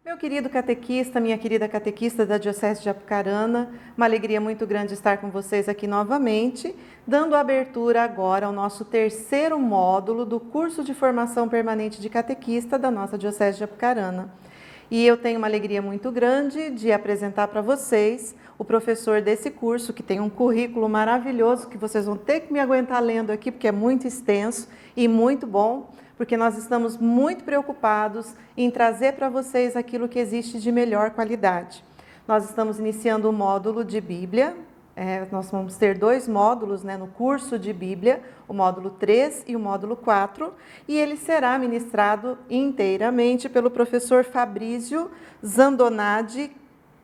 Meu querido catequista, minha querida catequista da Diocese de Apucarana, uma alegria muito grande estar com vocês aqui novamente, dando abertura agora ao nosso terceiro módulo do curso de formação permanente de catequista da nossa Diocese de Apucarana. E eu tenho uma alegria muito grande de apresentar para vocês o professor desse curso, que tem um currículo maravilhoso, que vocês vão ter que me aguentar lendo aqui, porque é muito extenso e muito bom, porque nós estamos muito preocupados em trazer para vocês aquilo que existe de melhor qualidade. Nós estamos iniciando o módulo de Bíblia, nós vamos ter 2 módulos no curso de Bíblia, o módulo 3 e o módulo 4, e ele será ministrado inteiramente pelo professor Fabrício Zandonadi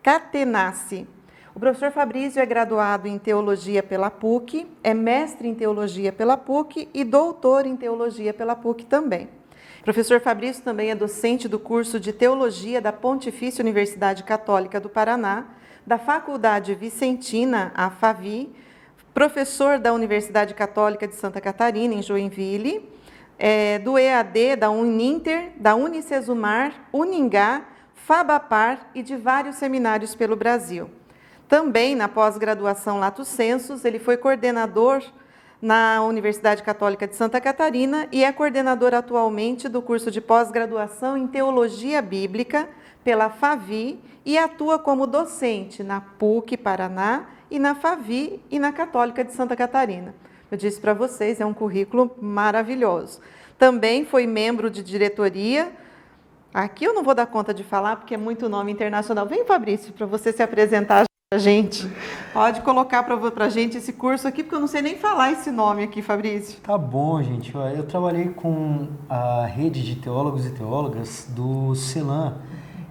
Catenassi. O professor Fabrício é graduado em Teologia pela PUC, é mestre em Teologia pela PUC e doutor em Teologia pela PUC também. O professor Fabrício também é docente do curso de Teologia da Pontifícia Universidade Católica do Paraná, da Faculdade Vicentina, a FAVI, professor da Universidade Católica de Santa Catarina, em Joinville, do EAD, da Uninter, da Unicesumar, Uningá, Fabapar e de vários seminários pelo Brasil. Também, na pós-graduação Lato Sensus, ele foi coordenador na Universidade Católica de Santa Catarina e é coordenador atualmente do curso de pós-graduação em Teologia Bíblica pela FAVI e atua como docente na PUC Paraná e na FAVI e na Católica de Santa Catarina. Eu disse para vocês, é um currículo maravilhoso. Também foi membro de diretoria. Aqui eu não vou dar conta de falar, porque é muito nome internacional. Vem, Fabrício, para você se apresentar a gente. Pode colocar para a gente esse curso aqui, porque eu não sei nem falar esse nome aqui, Fabrício. Tá bom, gente. Eu trabalhei com a rede de teólogos e teólogas do CELAM.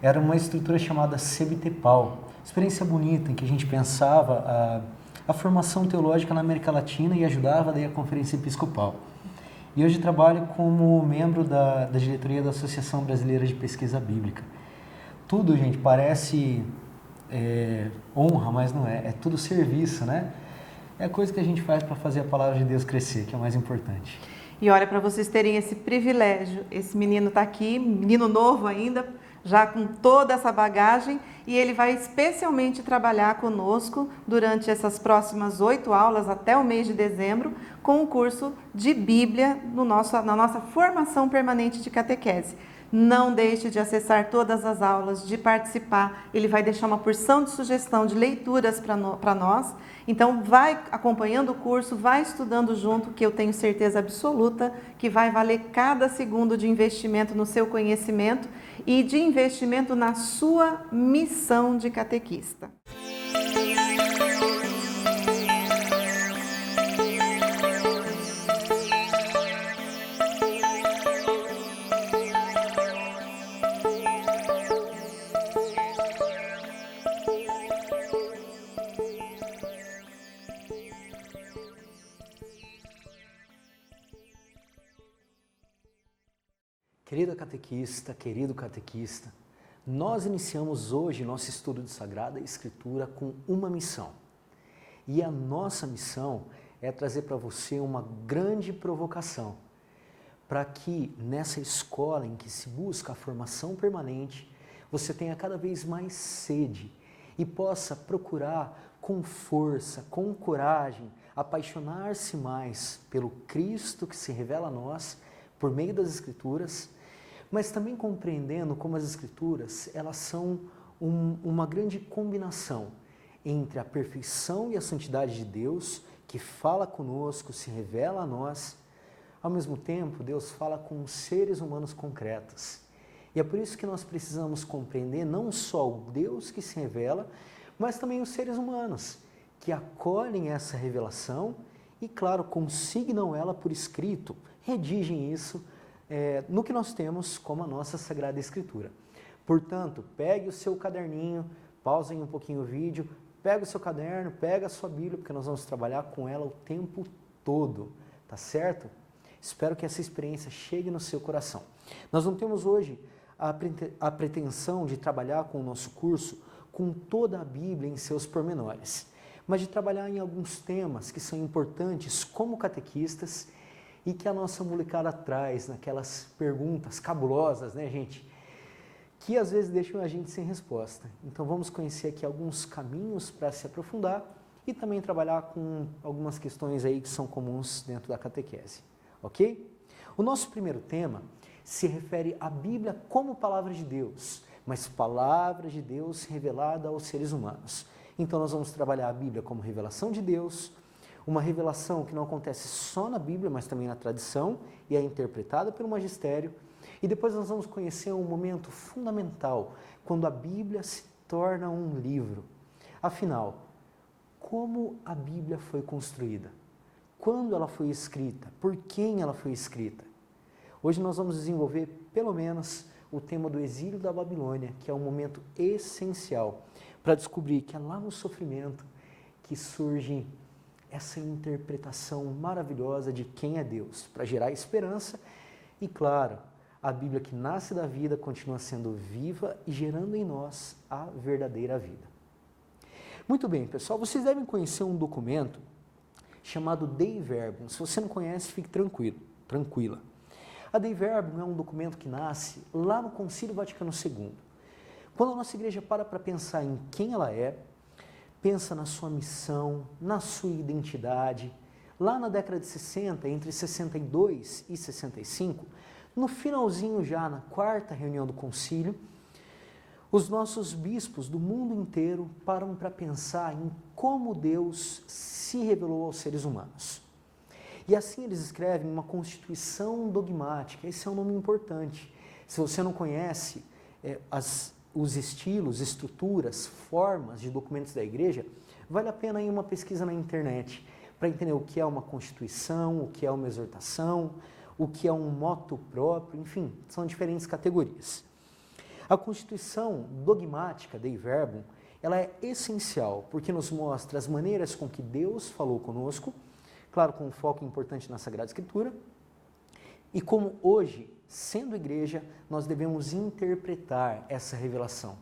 Era uma estrutura chamada CEBTEPAL. Experiência bonita, em que a gente pensava a formação teológica na América Latina e ajudava daí a Conferência Episcopal. E hoje trabalho como membro da diretoria da Associação Brasileira de Pesquisa Bíblica. Tudo, gente, parece honra, mas não é. É tudo serviço, né? É a coisa que a gente faz para fazer a palavra de Deus crescer, que é o mais importante. E olha, para vocês terem esse privilégio, esse menino está aqui, menino novo ainda, já com toda essa bagagem, e ele vai especialmente trabalhar conosco durante essas próximas 8 aulas, até o mês de dezembro, com o curso de Bíblia na nossa formação permanente de catequese. Não deixe de acessar todas as aulas, de participar. Ele vai deixar uma porção de sugestão de leituras para nós. Então, vai acompanhando o curso, vai estudando junto, que eu tenho certeza absoluta que vai valer cada segundo de investimento no seu conhecimento e de investimento na sua missão de catequista. Querida catequista, querido catequista, nós iniciamos hoje nosso estudo de Sagrada Escritura com uma missão. E a nossa missão é trazer para você uma grande provocação, para que nessa escola em que se busca a formação permanente, você tenha cada vez mais sede e possa procurar com força, com coragem, apaixonar-se mais pelo Cristo que se revela a nós por meio das Escrituras, mas também compreendendo como as Escrituras elas são uma grande combinação entre a perfeição e a santidade de Deus, que fala conosco, se revela a nós. Ao mesmo tempo, Deus fala com seres humanos concretos. E é por isso que nós precisamos compreender não só o Deus que se revela, mas também os seres humanos, que acolhem essa revelação e, claro, consignam ela por escrito, redigem isso no que nós temos como a nossa Sagrada Escritura. Portanto, pegue o seu caderninho, pausem um pouquinho o vídeo, pega o seu caderno, pega a sua Bíblia, porque nós vamos trabalhar com ela o tempo todo, tá certo? Espero que essa experiência chegue no seu coração. Nós não temos hoje a pretensão de trabalhar com o nosso curso com toda a Bíblia em seus pormenores, mas de trabalhar em alguns temas que são importantes como catequistas e que a nossa molecada traz naquelas perguntas cabulosas, né, gente? que às vezes deixam a gente sem resposta. Então vamos conhecer aqui alguns caminhos para se aprofundar e também trabalhar com algumas questões aí que são comuns dentro da catequese, ok? O nosso primeiro tema se refere à Bíblia como palavra de Deus, mas palavra de Deus revelada aos seres humanos. Então nós vamos trabalhar a Bíblia como revelação de Deus, uma revelação que não acontece só na Bíblia, mas também na tradição e é interpretada pelo magistério. E depois nós vamos conhecer um momento fundamental, quando a Bíblia se torna um livro. Afinal, como a Bíblia foi construída? Quando ela foi escrita? Por quem ela foi escrita? Hoje nós vamos desenvolver, pelo menos, o tema do exílio da Babilônia, que é um momento essencial para descobrir que é lá no sofrimento que surge essa interpretação maravilhosa de quem é Deus, para gerar esperança e, claro, a Bíblia que nasce da vida continua sendo viva e gerando em nós a verdadeira vida. Muito bem, pessoal, vocês devem conhecer um documento chamado Dei Verbum. Se você não conhece, fique tranquilo, tranquila. A Dei Verbum é um documento que nasce lá no Concílio Vaticano II. Quando a nossa igreja para pensar em quem ela é, pensa na sua missão, na sua identidade. Lá na década de 60, entre 62 e 65, no finalzinho já, na quarta reunião do concílio, os nossos bispos do mundo inteiro param para pensar em como Deus se revelou aos seres humanos. E assim eles escrevem uma constituição dogmática. Esse é um nome importante. Se você não conhece os estilos, estruturas, formas de documentos da igreja, vale a pena ir uma pesquisa na internet para entender o que é uma constituição, o que é uma exortação, o que é um motu próprio, enfim, são diferentes categorias. A constituição dogmática Dei Verbum, ela é essencial porque nos mostra as maneiras com que Deus falou conosco, claro, com um foco importante na Sagrada Escritura, e como hoje, sendo igreja, nós devemos interpretar essa revelação.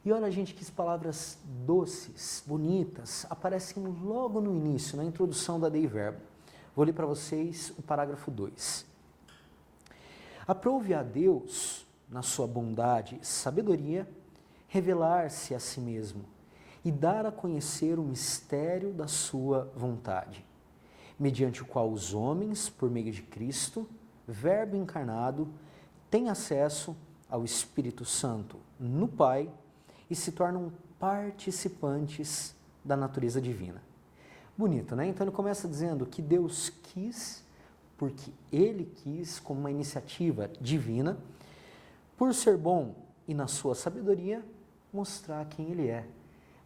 E olha, gente, que palavras doces, bonitas, aparecem logo no início, na introdução da Dei Verbum. Vou ler para vocês o parágrafo 2. Aprove a Deus, na sua bondade e sabedoria, revelar-se a si mesmo e dar a conhecer o mistério da sua vontade, mediante o qual os homens, por meio de Cristo, Verbo encarnado, têm acesso ao Espírito Santo no Pai e se tornam participantes da natureza divina. Bonito, né? Então ele começa dizendo que Deus quis, porque Ele quis, como uma iniciativa divina, por ser bom e na sua sabedoria, mostrar quem Ele é.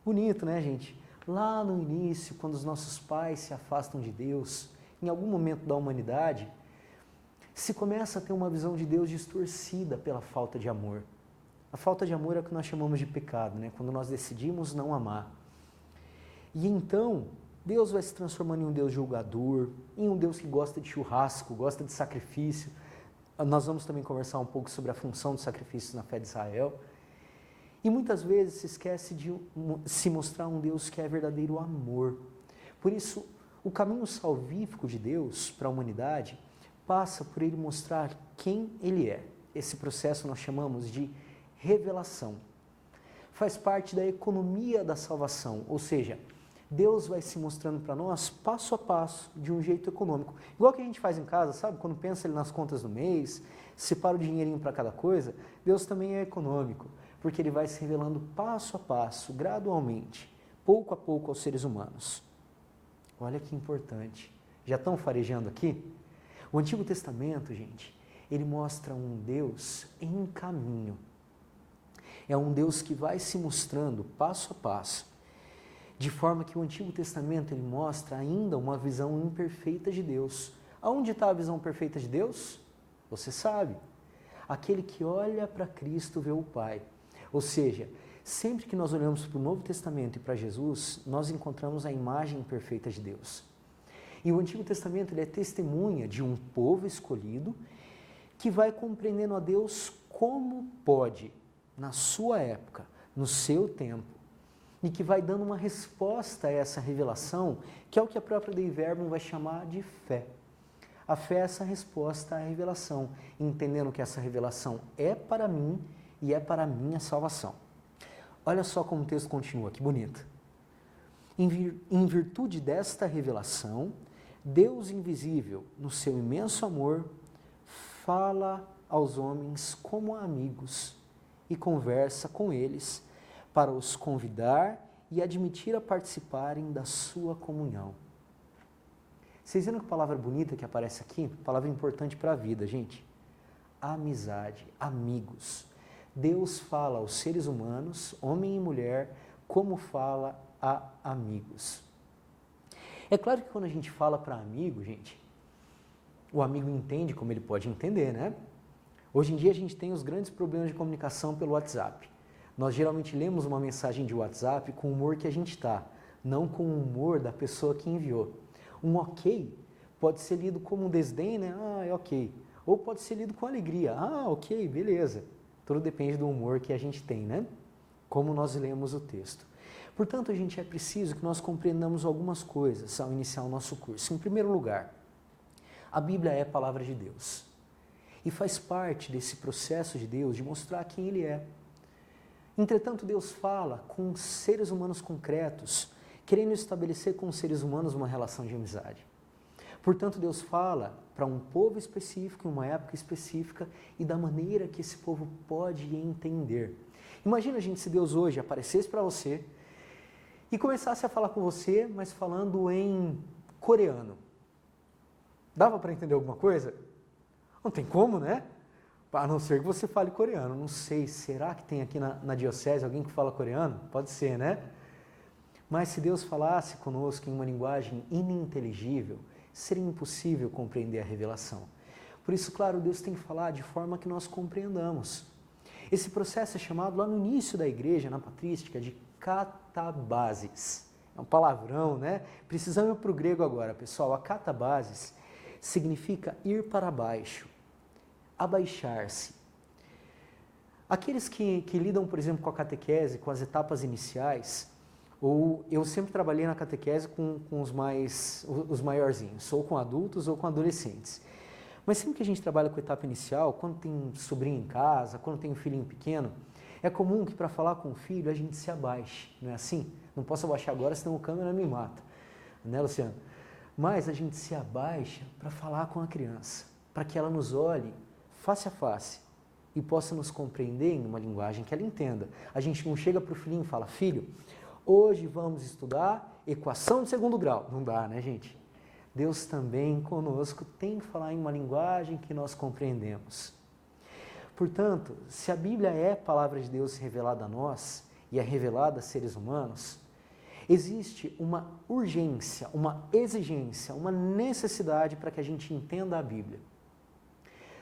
Bonito, né, gente? Lá no início, quando os nossos pais se afastam de Deus, em algum momento da humanidade, se começa a ter uma visão de Deus distorcida pela falta de amor. A falta de amor é o que nós chamamos de pecado, né? Quando nós decidimos não amar. E então, Deus vai se transformando em um Deus julgador, em um Deus que gosta de churrasco, gosta de sacrifício. Nós vamos também conversar um pouco sobre a função do sacrifício na fé de Israel. E muitas vezes se esquece de se mostrar um Deus que é verdadeiro amor. Por isso, o caminho salvífico de Deus para a humanidade passa por Ele mostrar quem Ele é. Esse processo nós chamamos de revelação. Faz parte da economia da salvação, ou seja, Deus vai se mostrando para nós passo a passo, de um jeito econômico. Igual que a gente faz em casa, sabe? Quando pensa ali nas contas do mês, separa o dinheirinho para cada coisa, Deus também é econômico, porque Ele vai se revelando passo a passo, gradualmente, pouco a pouco aos seres humanos. Olha que importante. Já estão farejando aqui? O Antigo Testamento, gente, ele mostra um Deus em caminho. É um Deus que vai se mostrando passo a passo, de forma que o Antigo Testamento ele mostra ainda uma visão imperfeita de Deus. Aonde está a visão perfeita de Deus? Você sabe. Aquele que olha para Cristo vê o Pai. Ou seja, sempre que nós olhamos para o Novo Testamento e para Jesus, nós encontramos a imagem perfeita de Deus. E o Antigo Testamento ele é testemunha de um povo escolhido que vai compreendendo a Deus como pode, na sua época, no seu tempo, e que vai dando uma resposta a essa revelação, que é o que a própria Dei Verbum vai chamar de fé. A fé é essa resposta à revelação, entendendo que essa revelação é para mim e é para a minha salvação. Olha só como o texto continua, que bonito. Em virtude desta revelação, Deus invisível, no seu imenso amor, fala aos homens como a amigos e conversa com eles para os convidar e admitir a participarem da sua comunhão. Vocês viram que palavra bonita que aparece aqui? Palavra importante para a vida, gente. Amizade, amigos. Deus fala aos seres humanos, homem e mulher, como fala a amigos. É claro que quando a gente fala para amigo, gente, o amigo entende como ele pode entender, né? Hoje em dia a gente tem os grandes problemas de comunicação pelo WhatsApp. Nós geralmente lemos uma mensagem de WhatsApp com o humor que a gente está, não com o humor da pessoa que enviou. Um ok pode ser lido como um desdém, né? Ah, é ok. Ou pode ser lido com alegria. Ah, ok, beleza. Tudo depende do humor que a gente tem, né? Como nós lemos o texto. Portanto, gente, é preciso que nós compreendamos algumas coisas ao iniciar o nosso curso. Em primeiro lugar, a Bíblia é a palavra de Deus. E faz parte desse processo de Deus de mostrar quem Ele é. Entretanto, Deus fala com seres humanos concretos, querendo estabelecer com os seres humanos uma relação de amizade. Portanto, Deus fala para um povo específico, em uma época específica, e da maneira que esse povo pode entender. Imagina, gente, se Deus hoje aparecesse para você e começasse a falar com você, mas falando em coreano. Dava para entender alguma coisa? Não tem como, né? A não ser que você fale coreano. Não sei, será que tem aqui na diocese alguém que fala coreano? Pode ser, né? Mas se Deus falasse conosco em uma linguagem ininteligível, seria impossível compreender a revelação. Por isso, claro, Deus tem que falar de forma que nós compreendamos. Esse processo é chamado lá no início da igreja, na patrística, de catabases. É um palavrão, né? Precisamos ir para o grego agora, pessoal. A catabases significa ir para baixo, abaixar-se. Aqueles que lidam, por exemplo, com a catequese, com as etapas iniciais, ou eu sempre trabalhei na catequese com os maiorzinhos, ou com adultos ou com adolescentes. Mas sempre que a gente trabalha com a etapa inicial, quando tem sobrinho em casa, quando tem um filhinho pequeno, é comum que para falar com o filho a gente se abaixe, não é assim? Não posso abaixar agora, senão o câmera me mata, né, Luciano? Mas a gente se abaixa para falar com a criança, para que ela nos olhe face a face e possa nos compreender em uma linguagem que ela entenda. A gente não chega para o filhinho e fala, filho, hoje vamos estudar equação de segundo grau. Não dá, né, gente? Deus também conosco tem que falar em uma linguagem que nós compreendemos. Portanto, se a Bíblia é a palavra de Deus revelada a nós e é revelada a seres humanos, existe uma urgência, uma exigência, uma necessidade para que a gente entenda a Bíblia.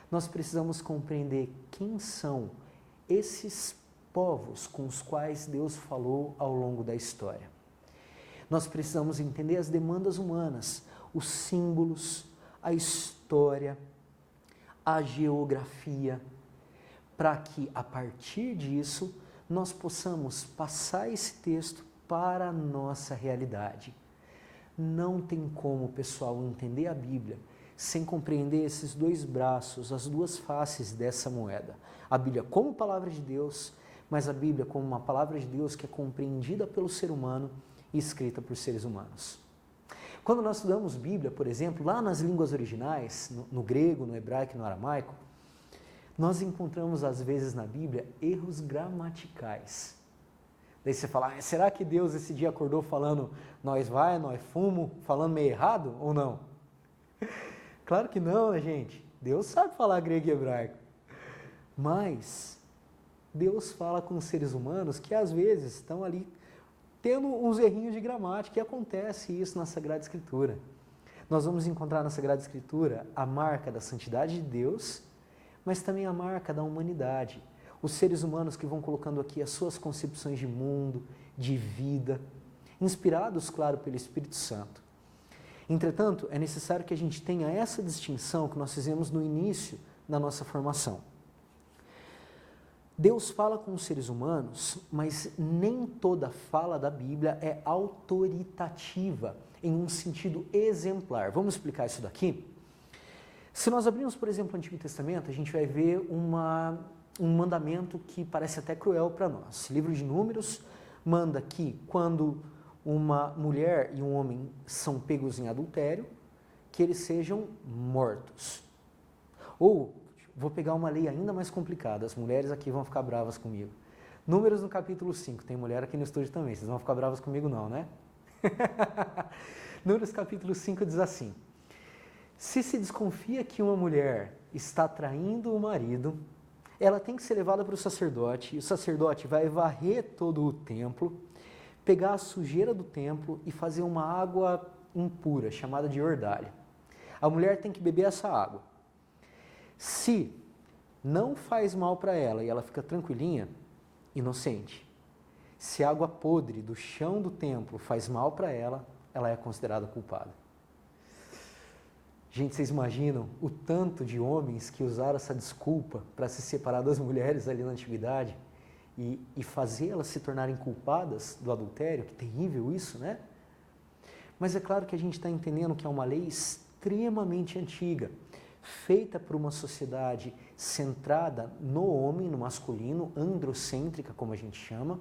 Nós precisamos compreender quem são esses povos com os quais Deus falou ao longo da história. Nós precisamos entender as demandas humanas, os símbolos, a história, a geografia, para que, a partir disso, nós possamos passar esse texto para a nossa realidade. Não tem como, pessoal, entender a Bíblia sem compreender esses dois braços, as duas faces dessa moeda. A Bíblia como palavra de Deus, mas a Bíblia como uma palavra de Deus que é compreendida pelo ser humano e escrita por seres humanos. Quando nós estudamos Bíblia, por exemplo, lá nas línguas originais, no grego, no hebraico e no aramaico, nós encontramos às vezes na Bíblia erros gramaticais. Daí você fala, será que Deus esse dia acordou falando nós vai, nós fumo, falando meio errado ou não? Claro que não, né, gente? Deus sabe falar grego e hebraico. Mas Deus fala com os seres humanos que às vezes estão ali tendo uns errinhos de gramática, e acontece isso na Sagrada Escritura. Nós vamos encontrar na Sagrada Escritura a marca da santidade de Deus, mas também a marca da humanidade. Os seres humanos que vão colocando aqui as suas concepções de mundo, de vida, inspirados, claro, pelo Espírito Santo. Entretanto, é necessário que a gente tenha essa distinção que nós fizemos no início da nossa formação. Deus fala com os seres humanos, mas nem toda fala da Bíblia é autoritativa, em um sentido exemplar. Vamos explicar isso daqui? Se nós abrirmos, por exemplo, o Antigo Testamento, a gente vai ver um mandamento que parece até cruel para nós. O livro de Números manda que quando uma mulher e um homem são pegos em adultério, que eles sejam mortos. Ou, vou pegar uma lei ainda mais complicada, as mulheres aqui vão ficar bravas comigo. Números no capítulo 5, tem mulher aqui no estúdio também, vocês vão ficar bravas comigo não, né? Números capítulo 5 diz assim: se desconfia que uma mulher está traindo o marido, ela tem que ser levada para o sacerdote, e o sacerdote vai varrer todo o templo, pegar a sujeira do templo e fazer uma água impura, chamada de ordalha. A mulher tem que beber essa água. Se não faz mal para ela e ela fica tranquilinha, inocente. Se a água podre do chão do templo faz mal para ela, ela é considerada culpada. Gente, vocês imaginam o tanto de homens que usaram essa desculpa para se separar das mulheres ali na antiguidade e fazer elas se tornarem culpadas do adultério? Que terrível isso, né? Mas é claro que a gente está entendendo que é uma lei extremamente antiga, feita por uma sociedade centrada no homem, no masculino, androcêntrica, como a gente chama.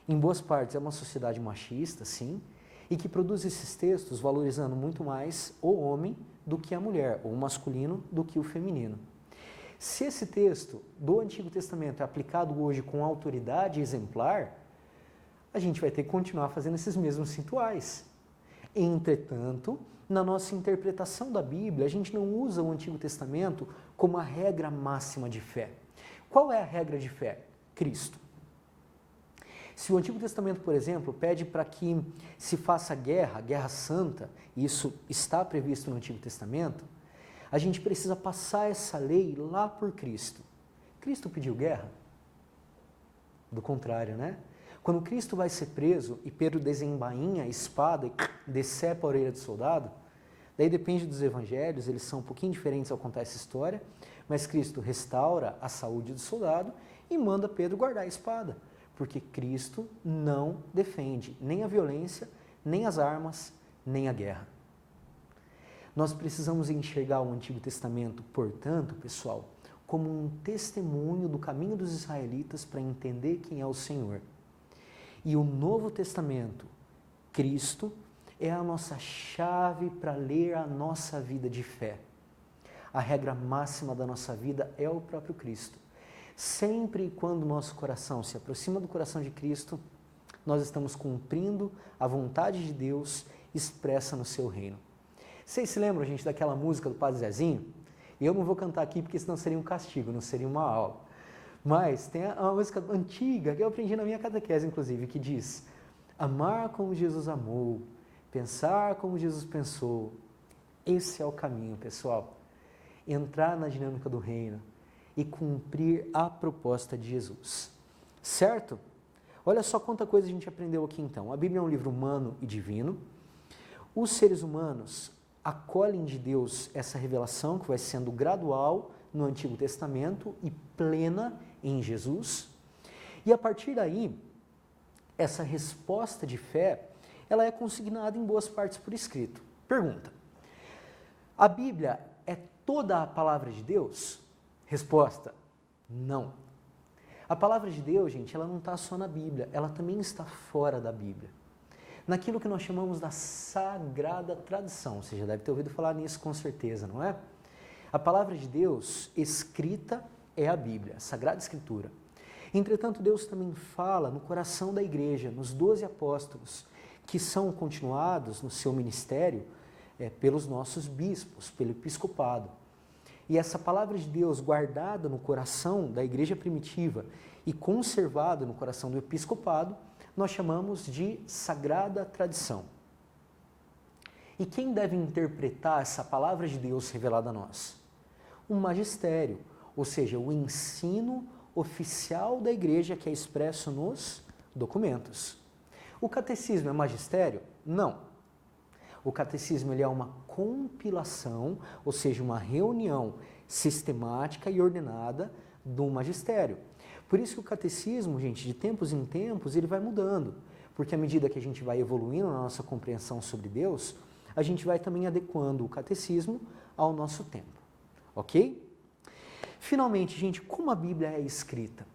Em boas partes é uma sociedade machista, sim, e que produz esses textos valorizando muito mais o homem do que a mulher, ou o masculino do que o feminino. Se esse texto do Antigo Testamento é aplicado hoje com autoridade exemplar, a gente vai ter que continuar fazendo esses mesmos rituais. Entretanto, na nossa interpretação da Bíblia, a gente não usa o Antigo Testamento como a regra máxima de fé. Qual é a regra de fé? Cristo. Se o Antigo Testamento, por exemplo, pede para que se faça guerra santa, e isso está previsto no Antigo Testamento, a gente precisa passar essa lei lá por Cristo. Cristo pediu guerra? Do contrário, né? Quando Cristo vai ser preso e Pedro desembainha a espada e decepa a orelha do soldado, daí depende dos evangelhos, eles são um pouquinho diferentes ao contar essa história, mas Cristo restaura a saúde do soldado e manda Pedro guardar a espada, porque Cristo não defende nem a violência, nem as armas, nem a guerra. Nós precisamos enxergar o Antigo Testamento, portanto, pessoal, como um testemunho do caminho dos israelitas para entender quem é o Senhor. E o Novo Testamento, Cristo, é a nossa chave para ler a nossa vida de fé. A regra máxima da nossa vida é o próprio Cristo. Sempre e quando o nosso coração se aproxima do coração de Cristo, nós estamos cumprindo a vontade de Deus expressa no seu reino. Vocês se lembram, gente, daquela música do Padre Zezinho? Eu não vou cantar aqui porque senão seria um castigo, não seria uma aula. Mas tem uma música antiga que eu aprendi na minha catequese, inclusive, que diz: amar como Jesus amou, pensar como Jesus pensou. Esse é o caminho, pessoal. Entrar na dinâmica do reino e cumprir a proposta de Jesus. Certo? Olha só quanta coisa a gente aprendeu aqui então. A Bíblia é um livro humano e divino. Os seres humanos acolhem de Deus essa revelação que vai sendo gradual no Antigo Testamento e plena em Jesus. E a partir daí, essa resposta de fé, ela é consignada em boas partes por escrito. Pergunta: a Bíblia é toda a palavra de Deus? Resposta: não. A palavra de Deus, gente, ela não está só na Bíblia, ela também está fora da Bíblia. Naquilo que nós chamamos da sagrada tradição. Você já deve ter ouvido falar nisso com certeza, não é? A palavra de Deus escrita é a Bíblia, a Sagrada Escritura. Entretanto, Deus também fala no coração da igreja, nos 12 apóstolos, que são continuados no seu ministério pelos nossos bispos, pelo episcopado. E essa palavra de Deus guardada no coração da igreja primitiva e conservada no coração do episcopado, nós chamamos de Sagrada Tradição. E quem deve interpretar essa palavra de Deus revelada a nós? O magistério, ou seja, o ensino oficial da igreja que é expresso nos documentos. O catecismo é magistério? Não. O catecismo ele é uma compilação, ou seja, uma reunião sistemática e ordenada do magistério. Por isso que o catecismo, gente, de tempos em tempos, ele vai mudando, porque à medida que a gente vai evoluindo na nossa compreensão sobre Deus, a gente vai também adequando o catecismo ao nosso tempo, ok? Finalmente, gente, como a Bíblia é escrita?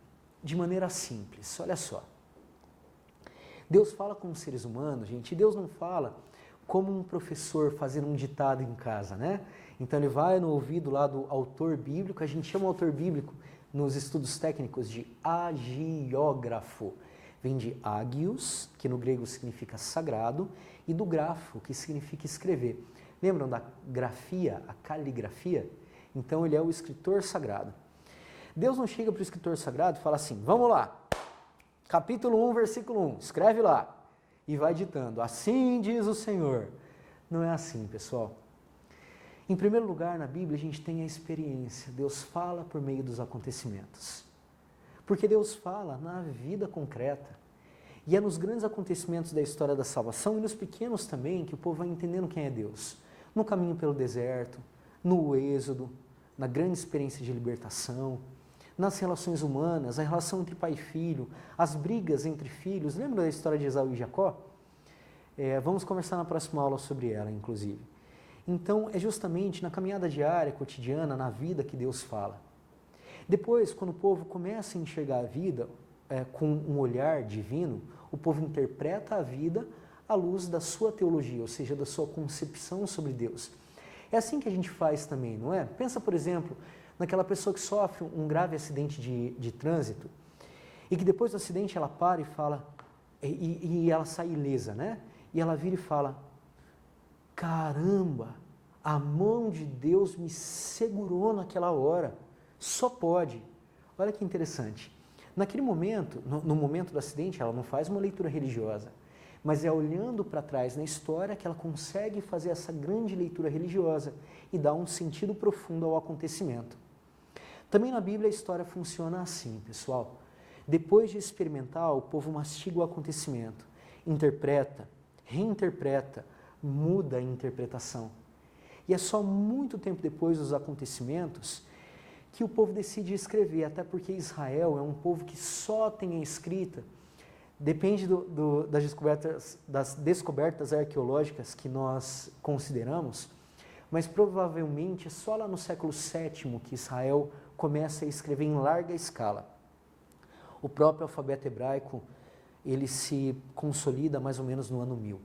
De maneira simples, olha só. Deus fala com os seres humanos, gente, e Deus não fala como um professor fazendo um ditado em casa, né? Então ele vai no ouvido lá do autor bíblico, a gente chama o autor bíblico nos estudos técnicos de agiógrafo. Vem de agios, que no grego significa sagrado, e do grafo, que significa escrever. Lembram da grafia, a caligrafia? Então ele é o escritor sagrado. Deus não chega para o escritor sagrado e fala assim, vamos lá, capítulo 1, versículo 1, escreve lá. E vai ditando, assim diz o Senhor. Não é assim, pessoal. Em primeiro lugar, na Bíblia, a gente tem a experiência. Deus fala por meio dos acontecimentos. Porque Deus fala na vida concreta. E é nos grandes acontecimentos da história da salvação e nos pequenos também que o povo vai entendendo quem é Deus. No caminho pelo deserto, no êxodo, na grande experiência de libertação, nas relações humanas, a relação entre pai e filho, as brigas entre filhos. Lembra da história de Esaú e Jacó? Vamos conversar na próxima aula sobre ela, inclusive. Então, é justamente na caminhada diária, cotidiana, na vida que Deus fala. Depois, quando o povo começa a enxergar a vida com um olhar divino, o povo interpreta a vida à luz da sua teologia, ou seja, da sua concepção sobre Deus. É assim que a gente faz também, não é? Pensa, por exemplo, naquela pessoa que sofre um grave acidente de trânsito e que depois do acidente ela para e fala, e ela sai ilesa, né? E ela vira e fala, caramba, a mão de Deus me segurou naquela hora, só pode. Olha que interessante. Naquele momento, no momento do acidente, ela não faz uma leitura religiosa, mas é olhando para trás na história que ela consegue fazer essa grande leitura religiosa e dar um sentido profundo ao acontecimento. Também na Bíblia a história funciona assim, pessoal. Depois de experimentar, o povo mastiga o acontecimento, interpreta, reinterpreta, muda a interpretação. E é só muito tempo depois dos acontecimentos que o povo decide escrever, até porque Israel é um povo que só tem a escrita, depende das descobertas arqueológicas que nós consideramos, mas provavelmente é só lá no século VII que Israel começa a escrever em larga escala. O próprio alfabeto hebraico, ele se consolida mais ou menos no ano 1000.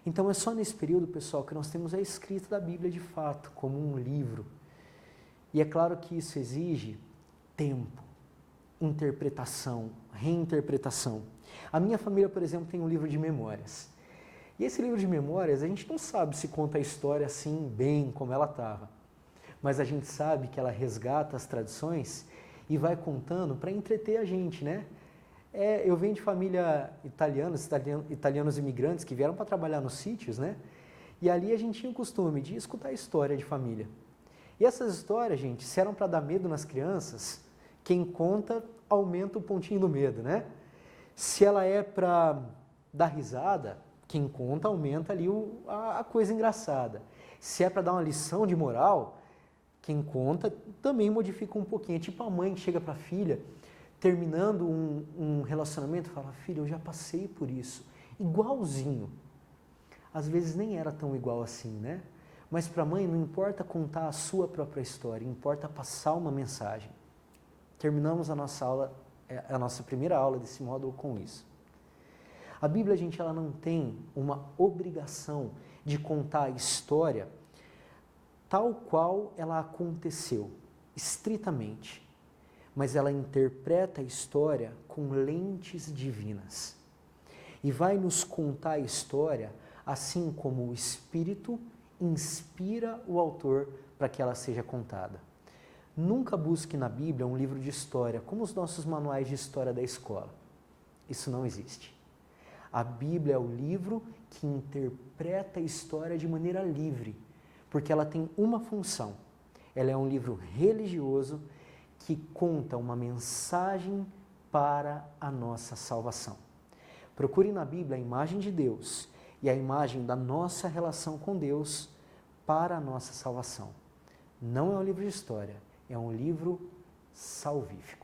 Então é só nesse período, pessoal, que nós temos a escrita da Bíblia de fato, como um livro. E é claro que isso exige tempo, interpretação, reinterpretação. A minha família, por exemplo, tem um livro de memórias. E esse livro de memórias, a gente não sabe se conta a história assim bem como ela estava. Mas a gente sabe que ela resgata as tradições e vai contando para entreter a gente, né? Eu venho de família italianos imigrantes que vieram para trabalhar nos sítios, né? E ali a gente tinha o costume de escutar a história de família. E essas histórias, gente, se eram para dar medo nas crianças, quem conta aumenta o pontinho do medo, né? Se ela é para dar risada, quem conta aumenta ali a coisa engraçada. Se é para dar uma lição de moral, quem conta também modifica um pouquinho. É tipo a mãe que chega para a filha, terminando um relacionamento, fala, filha, eu já passei por isso, igualzinho. Às vezes nem era tão igual assim, né? Mas para a mãe não importa contar a sua própria história, importa passar uma mensagem. Terminamos a nossa primeira aula desse módulo com isso. A Bíblia, gente, ela não tem uma obrigação de contar a história tal qual ela aconteceu, estritamente. Mas ela interpreta a história com lentes divinas. E vai nos contar a história assim como o Espírito inspira o autor para que ela seja contada. Nunca busque na Bíblia um livro de história, como os nossos manuais de história da escola. Isso não existe. A Bíblia é o livro que interpreta a história de maneira livre, porque ela tem uma função. Ela é um livro religioso que conta uma mensagem para a nossa salvação. Procure na Bíblia a imagem de Deus e a imagem da nossa relação com Deus para a nossa salvação. Não é um livro de história, é um livro salvífico.